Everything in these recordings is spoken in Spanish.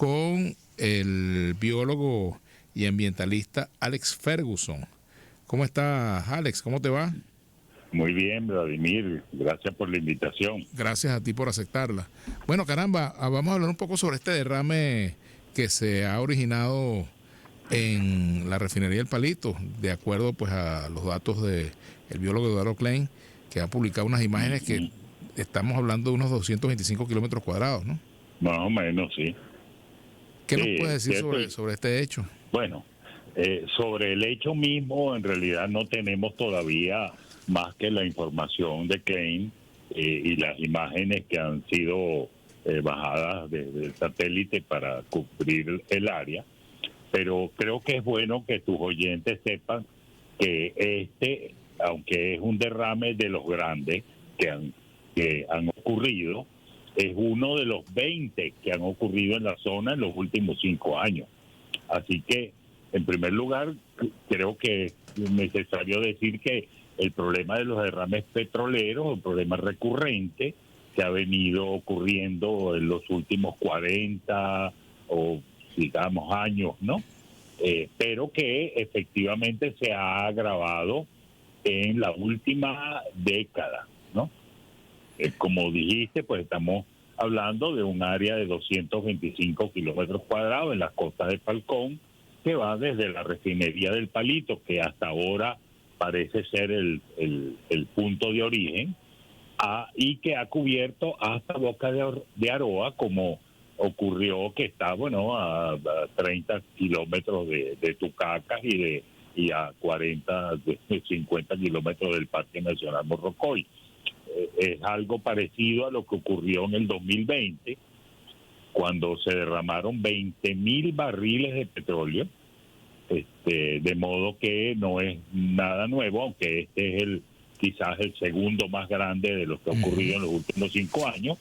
con el biólogo y ambientalista Alex Ferguson. ¿Cómo estás, Alex? ¿Cómo te va? Muy bien, Vladimir. Gracias por la invitación. Gracias a ti por aceptarla. Bueno, caramba, vamos a hablar un poco sobre este derrame que se ha originado en la refinería El Palito, de acuerdo pues a los datos del biólogo Eduardo Klein, que ha publicado unas imágenes que estamos hablando de unos 225 kilómetros cuadrados, ¿no? Más o menos, sí. ¿Qué nos Sí, puedes decir cierto. sobre este hecho? Bueno, sobre el hecho mismo, en realidad no tenemos todavía más que la información de Klein y las imágenes que han sido bajadas desde el satélite para cubrir el área. Pero creo que es bueno que tus oyentes sepan que aunque es un derrame de los grandes que han ocurrido, es uno de los 20 que han ocurrido en la zona en los últimos 5 años. Así que, en primer lugar, creo que es necesario decir que el problema de los derrames petroleros es un problema recurrente que ha venido ocurriendo en los últimos 40 o, digamos, años, ¿no? Pero que efectivamente se ha agravado en la última década, ¿no? Como dijiste, pues estamos hablando de un área de 225 kilómetros cuadrados en las costas de Falcón, que va desde la refinería del Palito, que hasta ahora parece ser el punto de origen, y que ha cubierto hasta Boca de Aroa, como ocurrió que está, bueno, a 30 kilómetros de Tucacas y a 50 kilómetros del Parque Nacional Morrocoy. Es algo parecido a lo que ocurrió en el 2020, cuando se derramaron 20,000 barriles de petróleo, de modo que no es nada nuevo, aunque este es quizás el segundo más grande de los que ha ocurrido en los últimos 5 años,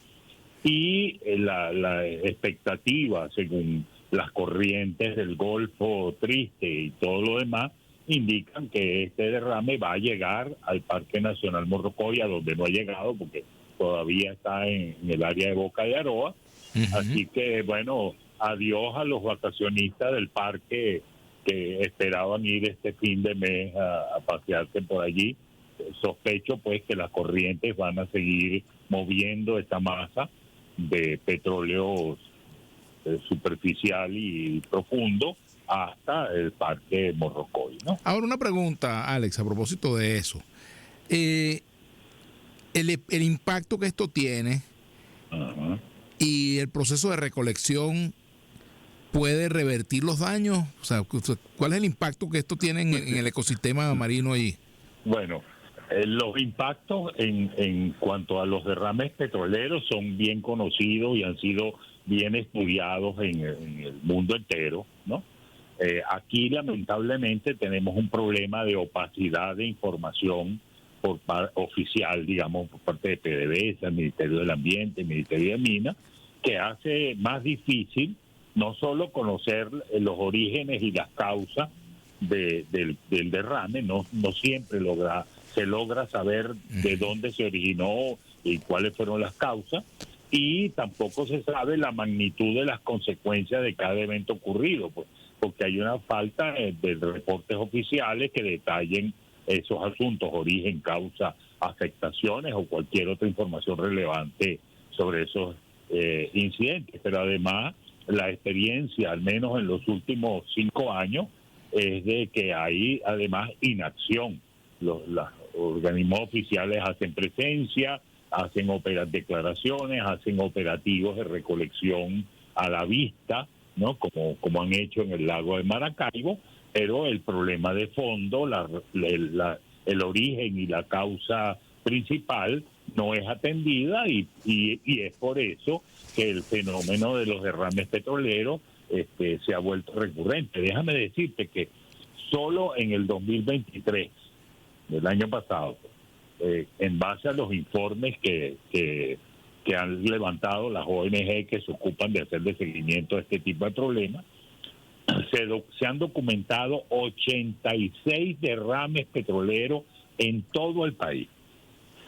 y la expectativa, según las corrientes del Golfo Triste y todo lo demás, indican que este derrame va a llegar al Parque Nacional Morrocoy, a donde no ha llegado porque todavía está en el área de Boca de Aroa. Así que, bueno, adiós a los vacacionistas del parque que esperaban ir este fin de mes a pasearse por allí. Sospecho pues que las corrientes van a seguir moviendo esta masa de petróleo superficial y profundo hasta el Parque Morrocoy, ¿no? Ahora una pregunta, Alex, a propósito de eso. El impacto que esto tiene y el proceso de recolección puede revertir los daños. O sea, ¿cuál es el impacto que esto tiene en el ecosistema marino ahí? Bueno, los impactos en cuanto a los derrames petroleros son bien conocidos y han sido bien estudiados en el mundo entero, ¿no? Aquí lamentablemente tenemos un problema de opacidad de información oficial, digamos, por parte de PDVSA, el Ministerio del Ambiente, el Ministerio de Minas, que hace más difícil no solo conocer los orígenes y las causas del derrame, no siempre se logra saber de dónde se originó y cuáles fueron las causas, y tampoco se sabe la magnitud de las consecuencias de cada evento ocurrido, pues, porque hay una falta de reportes oficiales que detallen esos asuntos, origen, causa, afectaciones o cualquier otra información relevante sobre esos incidentes. Pero además, la experiencia, al menos en los últimos 5 años, es de que hay además inacción. Los organismos oficiales hacen presencia, hacen declaraciones, hacen operativos de recolección a la vista, ¿no? Como han hecho en el lago de Maracaibo, pero el problema de fondo, el origen y la causa principal no es atendida, y es por eso que el fenómeno de los derrames petroleros se ha vuelto recurrente. Déjame decirte que solo en el 2023, del año pasado, en base a los informes que han levantado las ONG que se ocupan de hacerle seguimiento a este tipo de problemas, se han documentado 86 derrames petroleros en todo el país.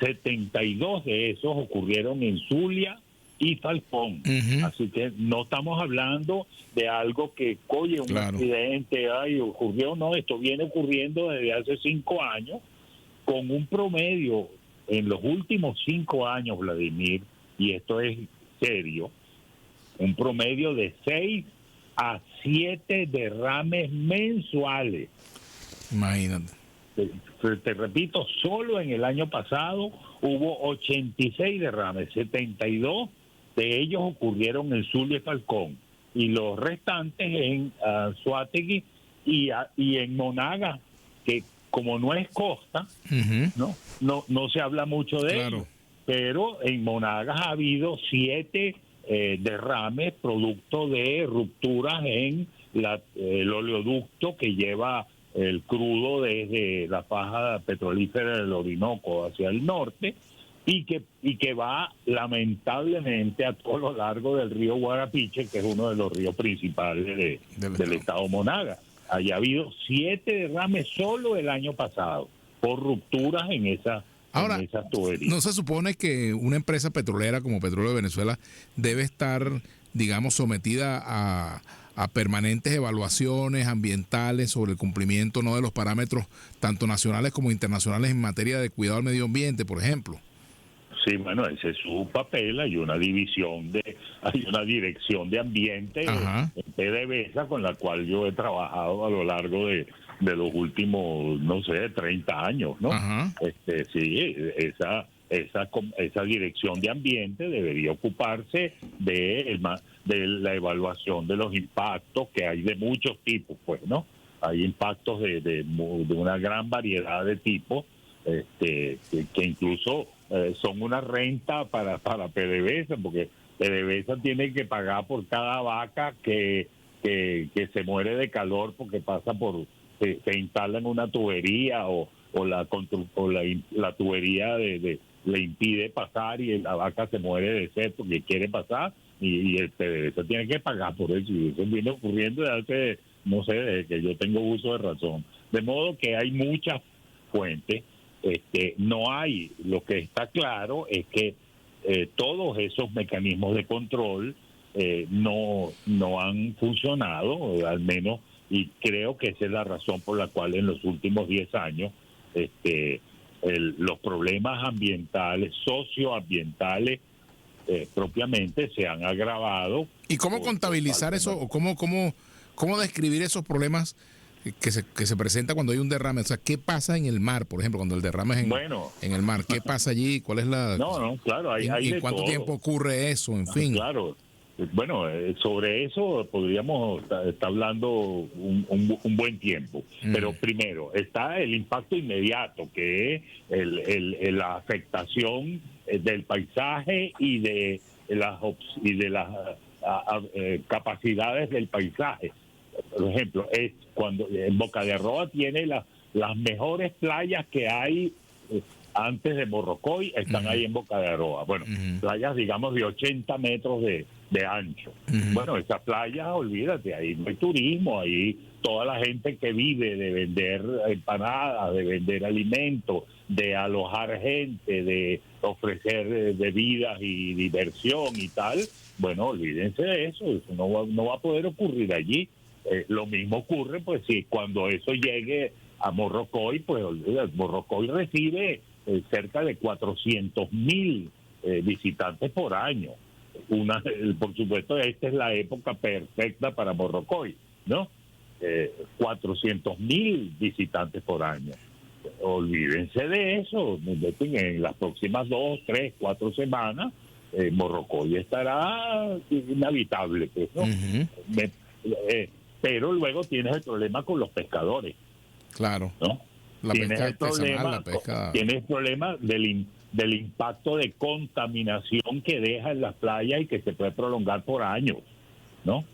72 de esos ocurrieron en Zulia y Falcón. Así que no estamos hablando de algo que, oye, un accidente, ocurrió, no, esto viene ocurriendo desde hace 5 años, con un promedio en los últimos 5 años, Vladimir, y esto es serio, un promedio de 6 a 7 derrames mensuales. Imagínate. Te repito, solo en el año pasado hubo 86 derrames, 72 de ellos ocurrieron en Zulia y Falcón, y los restantes en Anzoátegui y en Monagas, que como no es costa, no se habla mucho de ello, pero en Monagas ha habido 7 derrames producto de rupturas en el oleoducto que lleva el crudo desde la faja petrolífera del Orinoco hacia el norte, y que va lamentablemente a todo lo largo del río Guarapiche, que es uno de los ríos principales del estado Monagas. Haya habido 7 derrames solo el año pasado por rupturas en esas tuberías. ¿No se supone que una empresa petrolera como Petróleo de Venezuela debe estar, digamos, sometida a permanentes evaluaciones ambientales sobre el cumplimiento de los parámetros tanto nacionales como internacionales en materia de cuidado al medio ambiente, por ejemplo? Sí, bueno, ese es su papel. Hay una dirección de ambiente en PDVSA con la cual yo he trabajado a lo largo de los últimos, no sé, 30 años, ¿no? Sí, esa dirección de ambiente debería ocuparse de la evaluación de los impactos, que hay de muchos tipos, pues, ¿no? Hay impactos de una gran variedad de tipos, que incluso son una renta para PDVSA, porque PDVSA tiene que pagar por cada vaca que se muere de calor porque pasa se instala en una tubería o la tubería le impide pasar y la vaca se muere de sed porque quiere pasar, y el PDVSA tiene que pagar por eso, y eso viene ocurriendo desde hace, no sé, desde que yo tengo uso de razón. De modo que hay muchas fuentes. No hay, lo que está claro es que todos esos mecanismos de control no han funcionado, al menos, y creo que esa es la razón por la cual en los últimos 10 años los problemas ambientales, socioambientales, propiamente se han agravado. ¿Y cómo contabilizar eso, o cómo describir esos problemas que se presenta cuando hay un derrame? O sea, ¿qué pasa en el mar, por ejemplo, cuando el derrame es en el mar? ¿Qué pasa allí? ¿Cuál es la...? Claro, hay ¿Y cuánto tiempo ocurre eso? En fin. Claro. Bueno, sobre eso podríamos estar hablando un buen tiempo. Pero primero está el impacto inmediato, que es la afectación del paisaje y de las capacidades del paisaje. Por ejemplo, es cuando en Boca de Arroa tiene las mejores playas que hay antes de Morrocoy, están ahí en Boca de Arroa. Bueno, playas, digamos, de 80 metros de ancho. Bueno, esas playas, olvídate, ahí no hay turismo, ahí toda la gente que vive de vender empanadas, de vender alimentos, de alojar gente, de ofrecer bebidas y diversión y tal, bueno, olvídense de eso no va a poder ocurrir allí. Lo mismo ocurre, pues, si cuando eso llegue a Morrocoy, pues olvídate, Morrocoy recibe cerca de 400,000 visitantes por año. Por supuesto, esta es la época perfecta para Morrocoy, ¿no? 400,000 visitantes por año. Olvídense de eso. En las próximas 2, 3, 4 semanas, Morrocoy estará inhabitable, pues, ¿no? Pero luego tienes el problema con los pescadores. Claro. ¿No? Tienes el problema del impacto de contaminación que deja en las playas y que se puede prolongar por años, ¿no?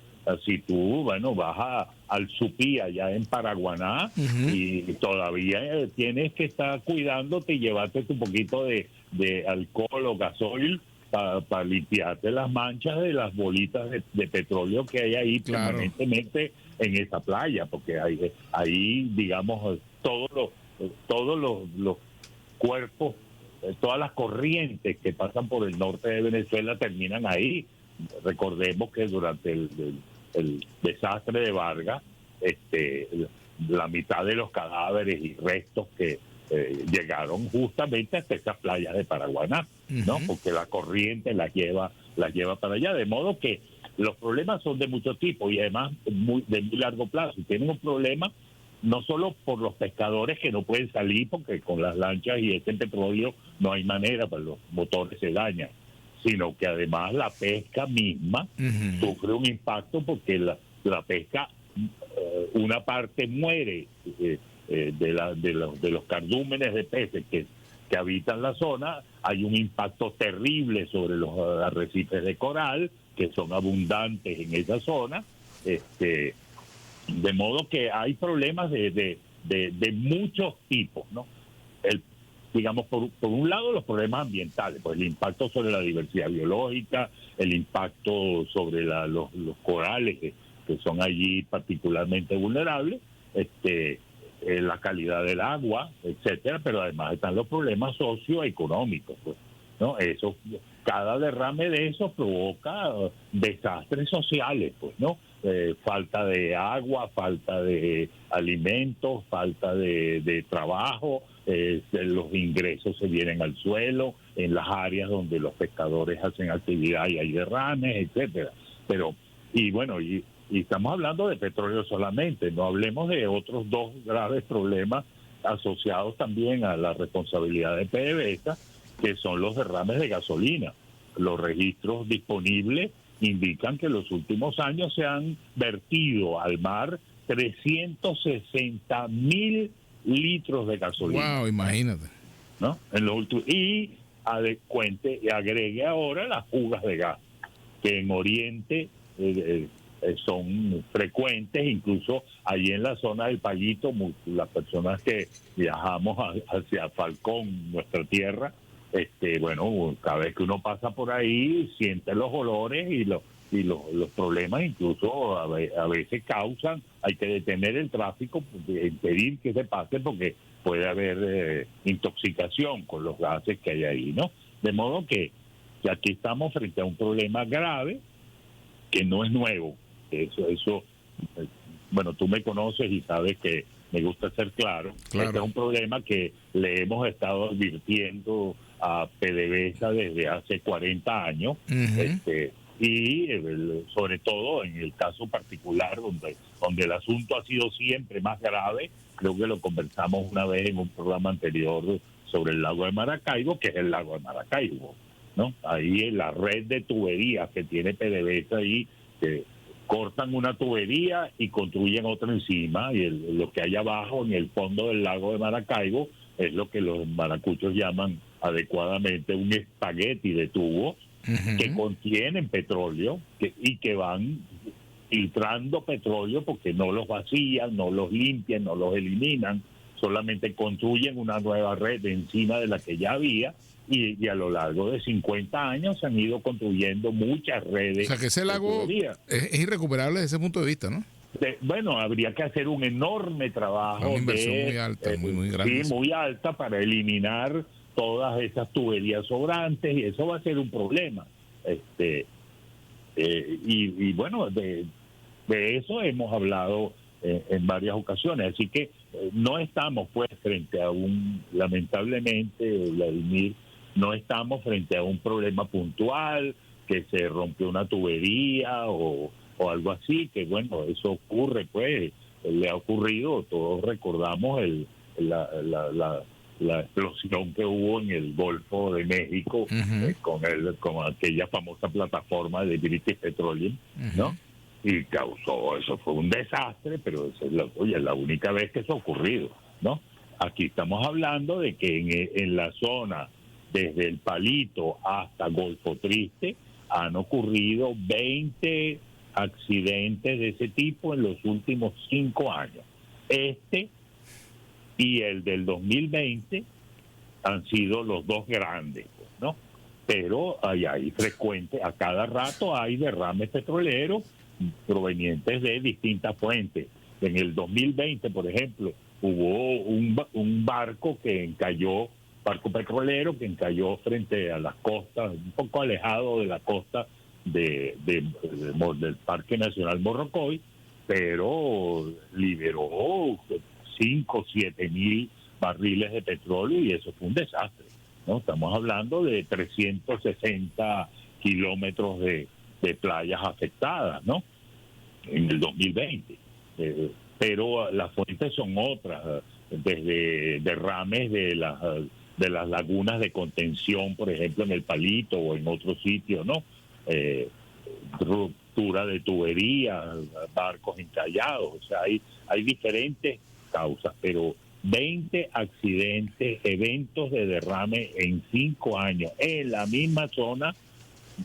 Si tú, vas al Supí allá en Paraguaná y todavía tienes que estar cuidándote y llevarte un poquito de alcohol o gasoil para limpiarte las manchas de las bolitas de petróleo que hay ahí permanentemente en esa playa, porque ahí digamos, todos los cuerpos todas las corrientes que pasan por el norte de Venezuela terminan ahí. Recordemos que durante el desastre de Vargas, la mitad de los cadáveres y restos que llegaron justamente hasta esas playas de Paraguaná, ¿no? Porque la corriente las lleva para allá, de modo que los problemas son de mucho tipo y además de muy largo plazo. Y tienen un problema no solo por los pescadores que no pueden salir porque con las lanchas y este petróleo no hay manera, pues los motores se dañan, sino que además la pesca misma sufre un impacto porque la pesca, una parte muere de los cardúmenes de peces que habitan la zona. Hay un impacto terrible sobre los arrecifes de coral que son abundantes en esa zona, de modo que hay problemas de muchos tipos, ¿no? Digamos, por un lado los problemas ambientales, pues el impacto sobre la diversidad biológica, el impacto sobre los corales que son allí particularmente vulnerables, la calidad del agua, etcétera, pero además están los problemas socioeconómicos, pues, ¿no? Eso, cada derrame de eso provoca desastres sociales, pues, ¿no? Falta de agua, falta de alimentos, falta de trabajo, los ingresos se vienen al suelo en las áreas donde los pescadores hacen actividad y hay derrames, etcétera. Pero, y bueno, y estamos hablando de petróleo solamente, no hablemos de otros dos graves problemas asociados también a la responsabilidad de PDVSA, que son los derrames de gasolina. Los registros disponibles indican que en los últimos años se han vertido al mar 360.000 litros de gasolina. Wow, imagínate. ¿No? Y agregue ahora las fugas de gas, que en Oriente son frecuentes, incluso allí en la zona del Pallito, las personas que viajamos hacia Falcón, nuestra tierra, bueno, cada vez que uno pasa por ahí siente los olores y los problemas, incluso a veces causan, hay que detener el tráfico, impedir que se pase porque puede haber intoxicación con los gases que hay ahí, ¿no? De modo que aquí estamos frente a un problema grave que no es nuevo. Eso, bueno, tú me conoces y sabes que me gusta ser claro. Este es un problema que le hemos estado advirtiendo a PDVSA desde hace 40 años, y sobre todo en el caso particular donde el asunto ha sido siempre más grave. Creo que lo conversamos una vez en un programa anterior sobre el lago de Maracaibo, que es el lago de Maracaibo, ¿no? Ahí en la red de tuberías que tiene PDVSA ahí, cortan una tubería y construyen otra encima, y lo que hay abajo en el fondo del lago de Maracaibo es lo que los maracuchos llaman adecuadamente un espagueti de tubos que contienen petróleo y que van filtrando petróleo porque no los vacían, no los limpian, no los eliminan, solamente construyen una nueva red encima de la que ya había, y a lo largo de 50 años se han ido construyendo muchas redes. O sea que ese lago es irrecuperable desde ese punto de vista, ¿no? Bueno, habría que hacer un enorme trabajo. Una inversión muy alta, muy grande. Sí, muy alta, para eliminar todas esas tuberías sobrantes, y eso va a ser un problema. Y bueno, de eso hemos hablado en varias ocasiones, así que no estamos pues frente a lamentablemente, Vladimir, no estamos frente a un problema puntual, que se rompió una tubería o algo así, que bueno, eso ocurre, pues, le ha ocurrido. Todos recordamos la explosión que hubo en el Golfo de México, con aquella famosa plataforma de British Petroleum, ¿no? Y causó, eso fue un desastre, pero esa es la única vez que eso ha ocurrido, ¿no? Aquí estamos hablando de que en la zona, desde el Palito hasta Golfo Triste, han ocurrido 20 accidentes de ese tipo en los últimos 5 años. Y el del 2020 han sido los dos grandes, ¿no? Pero hay frecuente, a cada rato hay derrames petroleros provenientes de distintas fuentes. En el 2020, por ejemplo, hubo un barco que encalló barco petrolero que encalló frente a las costas, un poco alejado de la costa del Parque Nacional Morrocoy, pero liberó 5 o 7 mil barriles de petróleo y eso fue un desastre, ¿no? Estamos hablando de 360 kilómetros de playas afectadas, ¿no? En el 2020. Pero las fuentes son otras, desde derrames de las lagunas de contención, por ejemplo, en el Palito o en otros sitios, ¿no? Ruptura de tuberías, barcos encallados, o sea, hay diferentes causas, pero 20 accidentes, eventos de derrame en 5 años en la misma zona,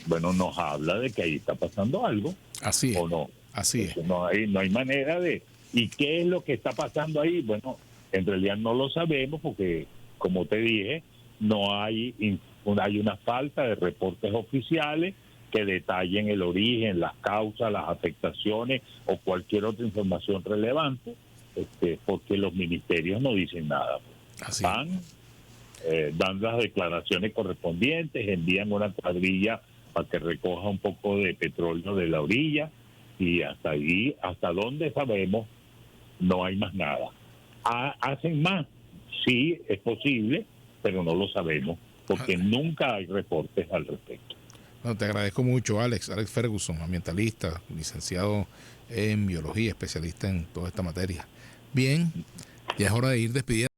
bueno, nos habla de que ahí está pasando algo. Así es. ¿O no? Así es. No hay manera de... ¿Y qué es lo que está pasando ahí? Bueno, en realidad no lo sabemos porque, como te dije, no hay una falta de reportes oficiales que detallen el origen, las causas, las afectaciones o cualquier otra información relevante, porque los ministerios no dicen nada. Así Van, dan las declaraciones correspondientes, envían una cuadrilla para que recoja un poco de petróleo de la orilla y hasta ahí, hasta donde sabemos, no hay más nada. ¿Hacen más? Sí, es posible, pero no lo sabemos porque nunca hay reportes al respecto. Bueno, te agradezco mucho, Alex Ferguson, ambientalista, licenciado en biología, especialista en toda esta materia. Bien, ya es hora de ir despidiendo.